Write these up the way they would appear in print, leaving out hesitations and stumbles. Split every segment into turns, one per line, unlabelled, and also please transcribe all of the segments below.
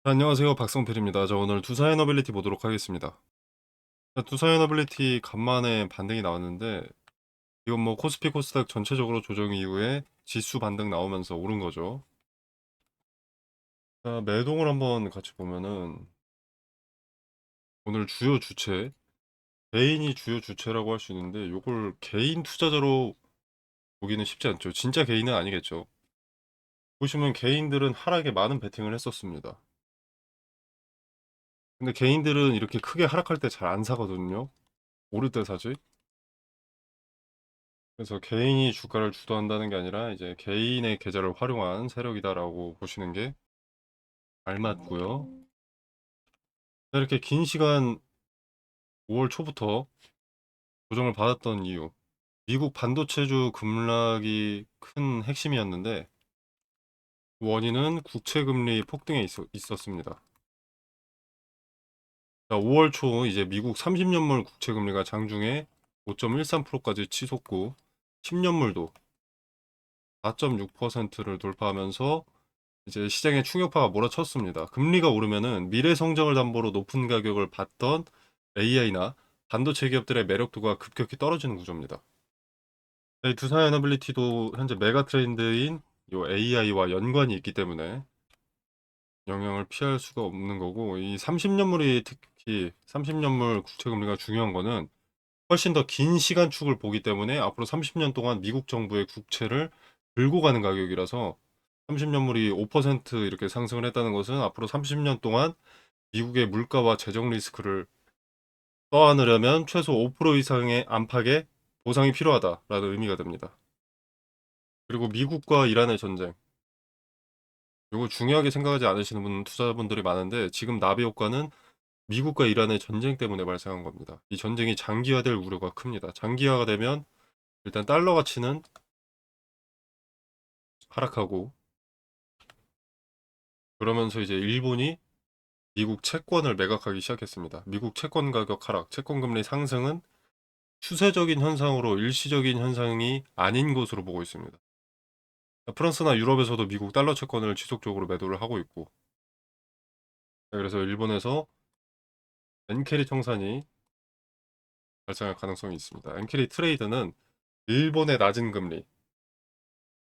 안녕하세요. 박성필입니다. 저 오늘 투사이너빌리티 보도록 하겠습니다. 투사이너빌리티 간만에 반등이 나왔는데 이건 뭐 코스피 코스닥 전체적으로 조정 이후에 지수 반등 나오면서 오른 거죠. 자, 매동을 한번 같이 보면은 오늘 주요 주체, 개인이 주요 주체라고 할 수 있는데 요걸 개인 투자자로 보기는 쉽지 않죠. 진짜 개인은 아니겠죠. 보시면 개인들은 하락에 많은 베팅을 했었습니다. 근데 개인들은 이렇게 크게 하락할 때 잘 안 사거든요. 오를 때 사지. 그래서 개인이 주가를 주도한다는 게 아니라 이제 개인의 계좌를 활용한 세력이다라고 보시는 게 알맞고요. 이렇게 긴 시간 5월 초부터 조정을 받았던 이유, 미국 반도체주 급락이 큰 핵심이었는데 원인은 국채 금리 폭등에 있었습니다. 자, 5월 초 이제 미국 30년물 국채 금리가 장중에 5.13%까지 치솟고 10년물도 4.6%를 돌파하면서 이제 시장에 충격파가 몰아쳤습니다. 금리가 오르면은 미래 성장을 담보로 높은 가격을 받던 AI나 반도체 기업들의 매력도가 급격히 떨어지는 구조입니다. 이 두산에너빌리티도 현재 메가 트렌드인 요 AI와 연관이 있기 때문에 영향을 피할 수가 없는 거고, 이 30년물이 특히 30년물 국채 금리가 중요한 거는 훨씬 더 긴 시간축을 보기 때문에 앞으로 30년 동안 미국 정부의 국채를 들고 가는 가격이라서 30년물이 5% 이렇게 상승을 했다는 것은 앞으로 30년 동안 미국의 물가와 재정 리스크를 떠안으려면 최소 5% 이상의 안팎의 보상이 필요하다라는 의미가 됩니다. 그리고 미국과 이란의 전쟁. 이거 중요하게 생각하지 않으시는 투자자분들이 많은데 지금 나비 효과는 미국과 이란의 전쟁 때문에 발생한 겁니다. 이 전쟁이 장기화될 우려가 큽니다. 장기화가 되면 일단 달러 가치는 하락하고 그러면서 이제 일본이 미국 채권을 매각하기 시작했습니다. 미국 채권 가격 하락, 채권 금리 상승은 추세적인 현상으로 일시적인 현상이 아닌 것으로 보고 있습니다. 프랑스나 유럽에서도 미국 달러 채권을 지속적으로 매도를 하고 있고, 그래서 일본에서 엔캐리 청산이 발생할 가능성이 있습니다. 엔캐리 트레이드는 일본의 낮은 금리,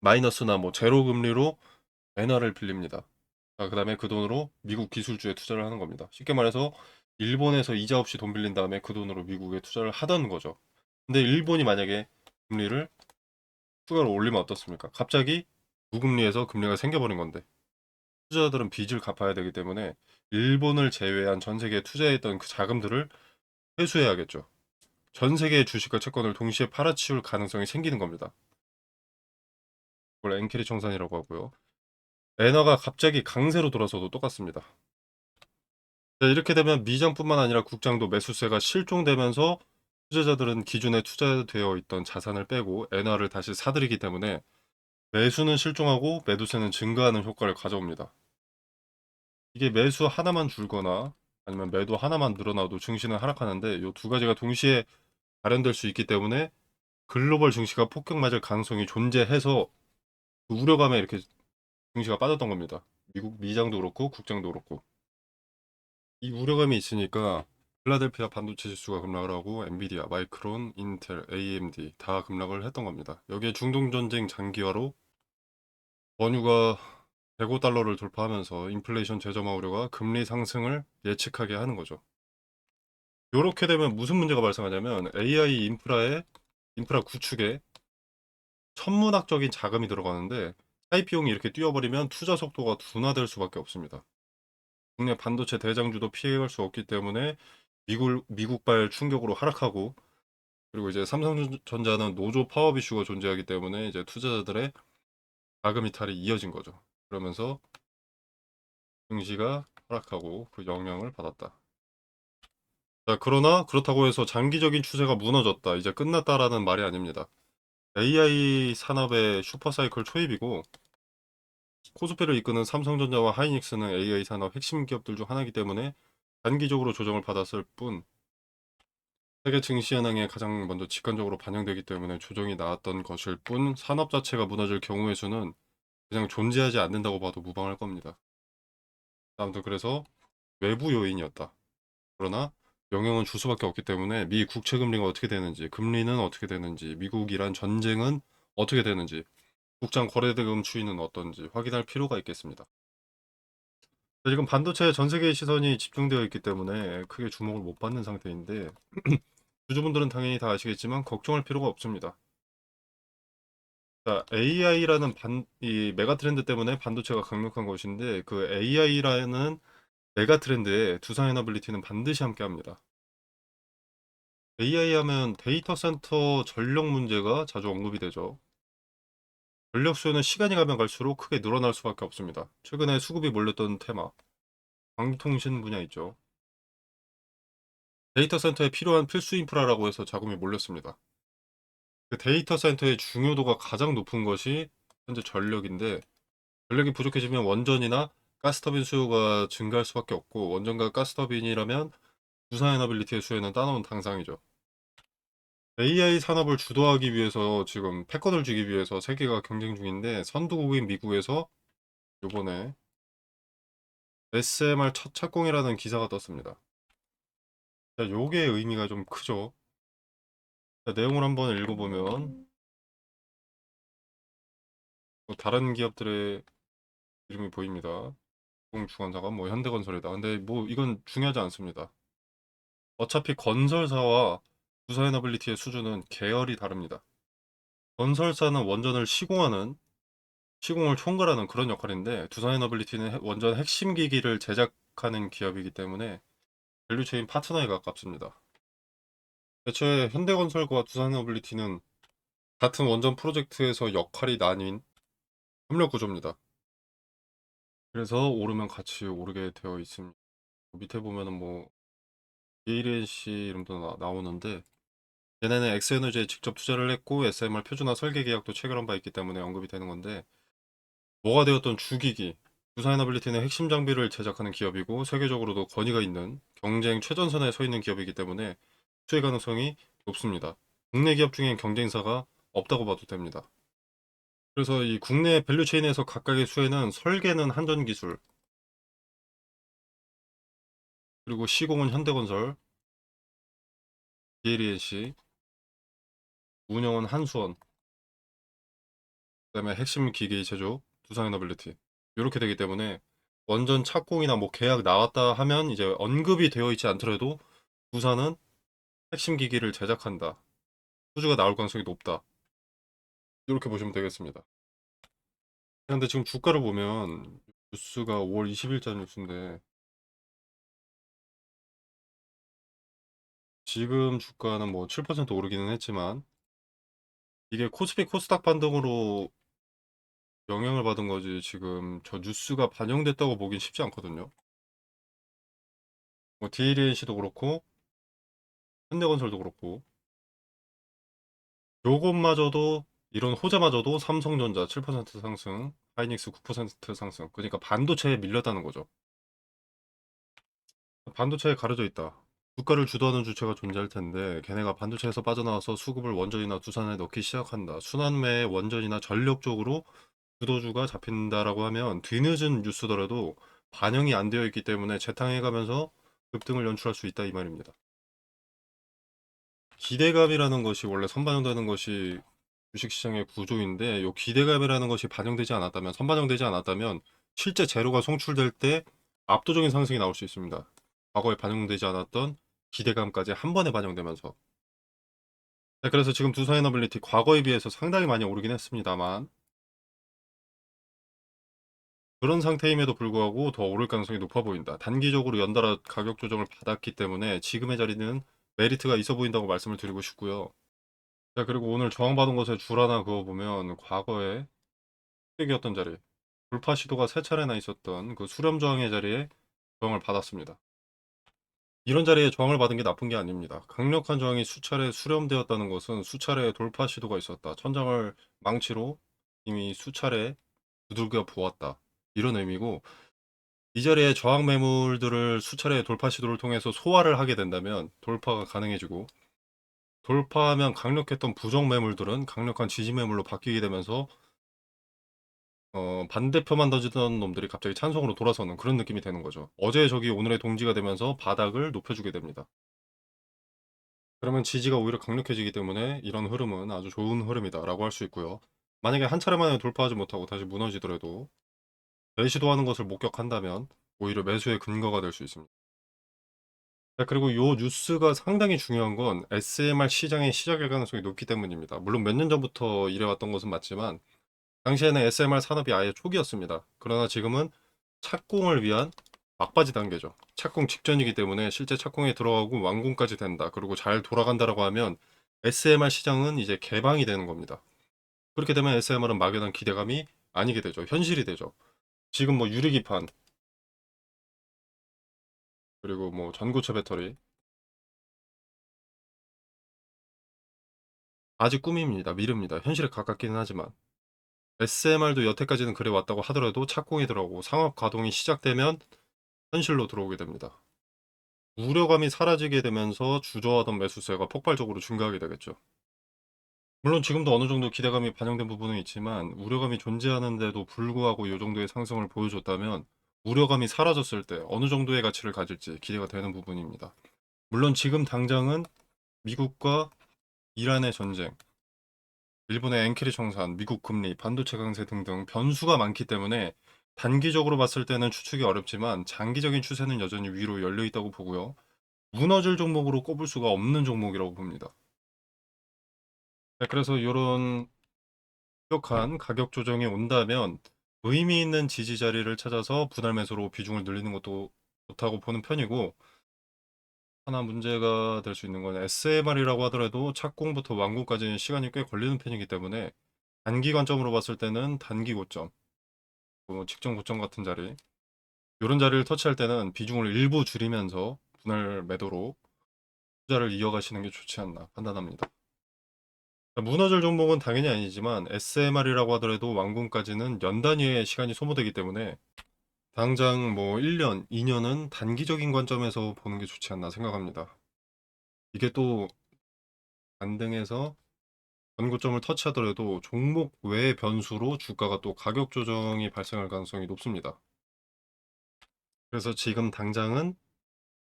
마이너스나 뭐 제로 금리로 엔화를 빌립니다. 그다음에 그 돈으로 미국 기술주에 투자를 하는 겁니다. 쉽게 말해서 일본에서 이자 없이 돈 빌린 다음에 그 돈으로 미국에 투자를 하던 거죠. 근데 일본이 만약에 금리를 추가로 올리면 어떻습니까? 갑자기 무금리에서 금리가 생겨버린 건데 투자자들은 빚을 갚아야 되기 때문에 일본을 제외한 전 세계에 투자했던 그 자금들을 회수해야겠죠. 전 세계의 주식과 채권을 동시에 팔아치울 가능성이 생기는 겁니다. 그걸 엔캐리 청산이라고 하고요. 엔화가 갑자기 강세로 돌아서도 똑같습니다. 네, 이렇게 되면 미장뿐만 아니라 국장도 매수세가 실종되면서 투자자들은 기존에 투자되어 있던 자산을 빼고 엔화를 다시 사들이기 때문에 매수는 실종하고 매도세는 증가하는 효과를 가져옵니다. 이게 매수 하나만 줄거나 아니면 매도 하나만 늘어나도 증시는 하락하는데 이 두 가지가 동시에 발현될 수 있기 때문에 글로벌 증시가 폭격 맞을 가능성이 존재해서 그 우려감에 이렇게 증시가 빠졌던 겁니다. 미국 미장도 그렇고 국장도 그렇고 이 우려감이 있으니까 필라델피아 반도체 지수가 급락을 하고 엔비디아, 마이크론, 인텔, AMD 다 급락을 했던 겁니다. 여기에 중동 전쟁 장기화로 원유가 105달러를 돌파하면서 인플레이션 재점화 우려가 금리 상승을 예측하게 하는 거죠. 이렇게 되면 무슨 문제가 발생하냐면 AI 인프라 구축에 천문학적인 자금이 들어가는데 차입 비용이 이렇게 뛰어버리면 투자 속도가 둔화될 수밖에 없습니다. 국내 반도체 대장주도 피해갈 수 없기 때문에 미국발 충격으로 하락하고 그리고 이제 삼성전자는 노조 파업 이슈가 존재하기 때문에 이제 투자자들의 자금 이탈이 이어진 거죠. 그러면서 증시가 하락하고 그 영향을 받았다. 자, 그러나 그렇다고 해서 장기적인 추세가 무너졌다. 이제 끝났다라는 말이 아닙니다. AI 산업의 슈퍼사이클 초입이고 코스피를 이끄는 삼성전자와 하이닉스는 AI 산업 핵심 기업들 중 하나이기 때문에 단기적으로 조정을 받았을 뿐 세계 증시 현황에 가장 먼저 직관적으로 반영되기 때문에 조정이 나왔던 것일 뿐 산업 자체가 무너질 경우의 수는 그냥 존재하지 않는다고 봐도 무방할 겁니다. 아무튼 그래서 외부 요인이었다. 그러나 영향은 줄 수밖에 없기 때문에 미 국채 금리가 어떻게 되는지, 금리는 어떻게 되는지, 미국이란 전쟁은 어떻게 되는지, 국장 거래대금 추이는 어떤지 확인할 필요가 있겠습니다. 지금 반도체에 전 세계의 시선이 집중되어 있기 때문에 크게 주목을 못 받는 상태인데 주주분들은 당연히 다 아시겠지만 걱정할 필요가 없습니다. 자, AI라는 이 메가 트렌드 때문에 반도체가 강력한 것인데 그 AI라는 메가 트렌드에 두산에너빌리티는 반드시 함께합니다. AI 하면 데이터 센터 전력 문제가 자주 언급이 되죠. 전력 수요는 시간이 가면 갈수록 크게 늘어날 수밖에 없습니다. 최근에 수급이 몰렸던 테마, 방통신 분야 있죠. 데이터 센터에 필요한 필수 인프라라고 해서 자금이 몰렸습니다. 그 데이터 센터의 중요도가 가장 높은 것이 현재 전력인데 전력이 부족해지면 원전이나 가스터빈 수요가 증가할 수밖에 없고 원전과 가스터빈이라면 두산에너빌리티의 수요는 따놓은 당상이죠. AI 산업을 주도하기 위해서 지금 패권을 주기 위해서 세계가 경쟁 중인데 선두국인 미국에서 요번에 SMR 첫 착공이라는 기사가 떴습니다. 자, 요게 의미가 좀 크죠. 자, 내용을 한번 읽어보면 뭐 다른 기업들의 이름이 보입니다. 중간사가 뭐 현대건설이다. 근데 뭐 이건 중요하지 않습니다. 어차피 건설사와 두산에너빌리티의 수준은 계열이 다릅니다. 건설사는 원전을 시공을 총괄하는 그런 역할인데 두산에너빌리티는 원전 핵심 기기를 제작하는 기업이기 때문에 밸류체인 파트너에 가깝습니다. 애초에 현대건설과 두산에너빌리티는 같은 원전 프로젝트에서 역할이 나뉜 협력 구조입니다. 그래서 오르면 같이 오르게 되어 있습니다. 밑에 보면은 뭐 ELNC 이름도 나오는데 얘네는 엑스에너지에 직접 투자를 했고 SMR 표준화 설계 계약도 체결한 바 있기 때문에 언급이 되는 건데 뭐가 되었던 주기기 두산에너빌리티는 핵심 장비를 제작하는 기업이고 세계적으로도 권위가 있는 경쟁 최전선에 서 있는 기업이기 때문에 수혜 가능성이 높습니다. 국내 기업 중엔 경쟁사가 없다고 봐도 됩니다. 그래서 이 국내 밸류체인에서 각각의 수혜는 설계는 한전기술 그리고 시공은 현대건설, DLENC, 운영은 한수원, 그다음에 핵심 기기 제조 두산에너빌리티 이렇게 되기 때문에 원전 착공이나 뭐 계약 나왔다 하면 이제 언급이 되어 있지 않더라도 두산은 핵심 기기를 제작한다. 수주가 나올 가능성이 높다. 이렇게 보시면 되겠습니다. 근데 지금 주가를 보면 뉴스가 5월 20일자 뉴스인데 지금 주가는 뭐 7% 오르기는 했지만 이게 코스피 코스닥 반등으로 영향을 받은 거지 지금 저 뉴스가 반영됐다고 보긴 쉽지 않거든요. 뭐 DLNC도 그렇고 현대건설도 그렇고 요것마저도 이런 호재마저도 삼성전자 7% 상승, 하이닉스 9% 상승. 그러니까 반도체에 밀렸다는 거죠. 반도체에 가려져 있다. 주가를 주도하는 주체가 존재할 텐데 걔네가 반도체에서 빠져나와서 수급을 원전이나 두산에 넣기 시작한다. 순환매의 원전이나 전력 쪽으로 주도주가 잡힌다라고 하면 뒤늦은 뉴스더라도 반영이 안 되어 있기 때문에 재탕해가면서 급등을 연출할 수 있다 이 말입니다. 기대감이라는 것이 원래 선반영되는 것이 주식시장의 구조인데 이 기대감이라는 것이 반영되지 않았다면 선반영되지 않았다면 실제 재료가 송출될 때 압도적인 상승이 나올 수 있습니다. 과거에 반영되지 않았던 기대감까지 한 번에 반영되면서 네, 그래서 지금 두산에너빌리티 과거에 비해서 상당히 많이 오르긴 했습니다만 그런 상태임에도 불구하고 더 오를 가능성이 높아 보인다. 단기적으로 연달아 가격 조정을 받았기 때문에 지금의 자리는 메리트가 있어 보인다고 말씀을 드리고 싶고요. 자, 그리고 오늘 저항받은 것에 줄 하나 그어보면 과거에 흑이었던 자리, 돌파 시도가 세 차례나 있었던 그 수렴 저항의 자리에 저항을 받았습니다. 이런 자리에 저항을 받은 게 나쁜 게 아닙니다. 강력한 저항이 수차례 수렴되었다는 것은 수차례 돌파 시도가 있었다. 천장을 망치로 이미 수차례 두들겨 보았다. 이런 의미고 이 자리에 저항 매물들을 수차례 돌파 시도를 통해서 소화를 하게 된다면 돌파가 가능해지고 돌파하면 강력했던 부정 매물들은 강력한 지지 매물로 바뀌게 되면서 반대표만 던지던 놈들이 갑자기 찬성으로 돌아서는 그런 느낌이 되는 거죠. 어제의 적이 오늘의 동지가 되면서 바닥을 높여주게 됩니다. 그러면 지지가 오히려 강력해지기 때문에 이런 흐름은 아주 좋은 흐름이다라고 할 수 있고요. 만약에 한 차례 만에 돌파하지 못하고 다시 무너지더라도 재시도하는 것을 목격한다면 오히려 매수의 근거가 될 수 있습니다. 자, 그리고 요 뉴스가 상당히 중요한 건 SMR 시장의 시작일 가능성이 높기 때문입니다. 물론 몇 년 전부터 이래왔던 것은 맞지만 당시에는 SMR 산업이 아예 초기였습니다. 그러나 지금은 착공을 위한 막바지 단계죠. 착공 직전이기 때문에 실제 착공에 들어가고 완공까지 된다. 그리고 잘 돌아간다라고 하면 SMR 시장은 이제 개방이 되는 겁니다. 그렇게 되면 SMR은 막연한 기대감이 아니게 되죠. 현실이 되죠. 지금 뭐 유리기판 그리고 뭐 전고체 배터리 아직 꿈입니다. 미래입니다. 현실에 가깝기는 하지만 SMR도 여태까지는 그래 왔다고 하더라도 착공이 들어가고 상업 가동이 시작되면 현실로 들어오게 됩니다. 우려감이 사라지게 되면서 주저하던 매수세가 폭발적으로 증가하게 되겠죠. 물론 지금도 어느 정도 기대감이 반영된 부분은 있지만 우려감이 존재하는데도 불구하고 이 정도의 상승을 보여줬다면 우려감이 사라졌을 때 어느 정도의 가치를 가질지 기대가 되는 부분입니다. 물론 지금 당장은 미국과 이란의 전쟁, 일본의 엔키리 청산, 미국 금리, 반도체 강세 등등 변수가 많기 때문에 단기적으로 봤을 때는 추측이 어렵지만 장기적인 추세는 여전히 위로 열려 있다고 보고요. 무너질 종목으로 꼽을 수가 없는 종목이라고 봅니다. 네, 그래서 이런 급격한 가격 조정이 온다면 의미 있는 지지 자리를 찾아서 분할 매수로 비중을 늘리는 것도 좋다고 보는 편이고 하나 문제가 될 수 있는 건 SMR이라고 하더라도 착공부터 완공까지는 시간이 꽤 걸리는 편이기 때문에 단기 관점으로 봤을 때는 단기 고점, 뭐 직전 고점 같은 자리 이런 자리를 터치할 때는 비중을 일부 줄이면서 분할 매도로 투자를 이어가시는 게 좋지 않나 판단합니다. 무너질 종목은 당연히 아니지만 SMR이라고 하더라도 완공까지는 연 단위의 시간이 소모되기 때문에 당장 뭐 1년, 2년은 단기적인 관점에서 보는 게 좋지 않나 생각합니다. 이게 또 반등해서 전고점을 터치하더라도 종목 외의 변수로 주가가 또 가격 조정이 발생할 가능성이 높습니다. 그래서 지금 당장은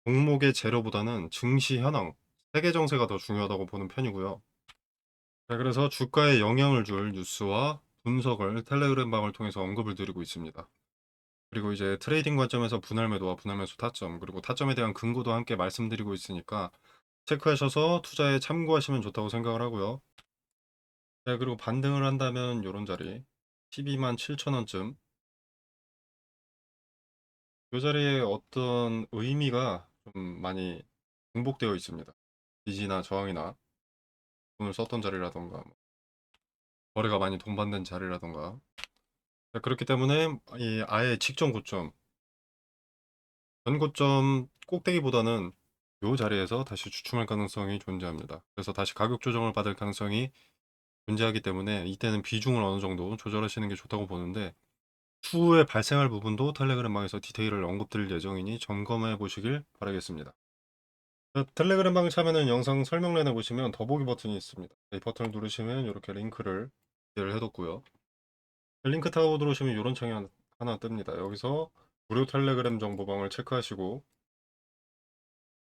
종목의 재료보다는 증시 현황, 세계 정세가 더 중요하다고 보는 편이고요. 자, 그래서 주가에 영향을 줄 뉴스와 분석을 텔레그램 방을 통해서 언급을 드리고 있습니다. 그리고 이제 트레이딩 관점에서 분할 매도와 분할 매수 타점, 그리고 타점에 대한 근거도 함께 말씀드리고 있으니까 체크하셔서 투자에 참고하시면 좋다고 생각을 하고요. 네, 그리고 반등을 한다면 요런 자리 12만 7천 원쯤 요 자리에 어떤 의미가 좀 많이 중복되어 있습니다. 지지나 저항이나 돈을 썼던 자리라던가 뭐 거래가 많이 동반된 자리라던가 네, 그렇기 때문에 이 아예 직전 고점 전 고점 꼭대기보다는 요 자리에서 다시 주춤할 가능성이 존재합니다. 그래서 다시 가격 조정을 받을 가능성이 존재하기 때문에 이때는 비중을 어느 정도 조절하시는 게 좋다고 보는데 추후에 발생할 부분도 텔레그램방에서 디테일을 언급드릴 예정이니 점검해 보시길 바라겠습니다. 텔레그램방 참여는 영상 설명란에 보시면 더보기 버튼이 있습니다. 이 버튼을 누르시면 이렇게 링크를 기재를 해뒀고요. 링크 타고 들어오시면 이런 창이 하나 뜹니다. 여기서 무료 텔레그램 정보방을 체크하시고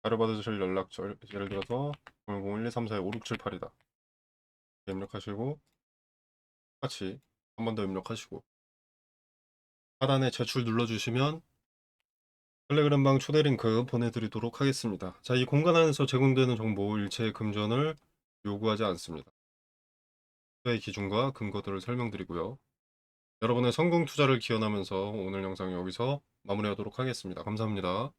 자료받으실 연락처 예를 들어서 001-134-5678이다 입력하시고 같이 한 번 더 입력하시고 하단에 제출 눌러주시면 텔레그램방 초대 링크 보내드리도록 하겠습니다. 자, 이 공간 안에서 제공되는 정보 일체 금전을 요구하지 않습니다. 투자의 기준과 근거들을 설명드리고요. 여러분의 성공 투자를 기원하면서 오늘 영상 여기서 마무리하도록 하겠습니다. 감사합니다.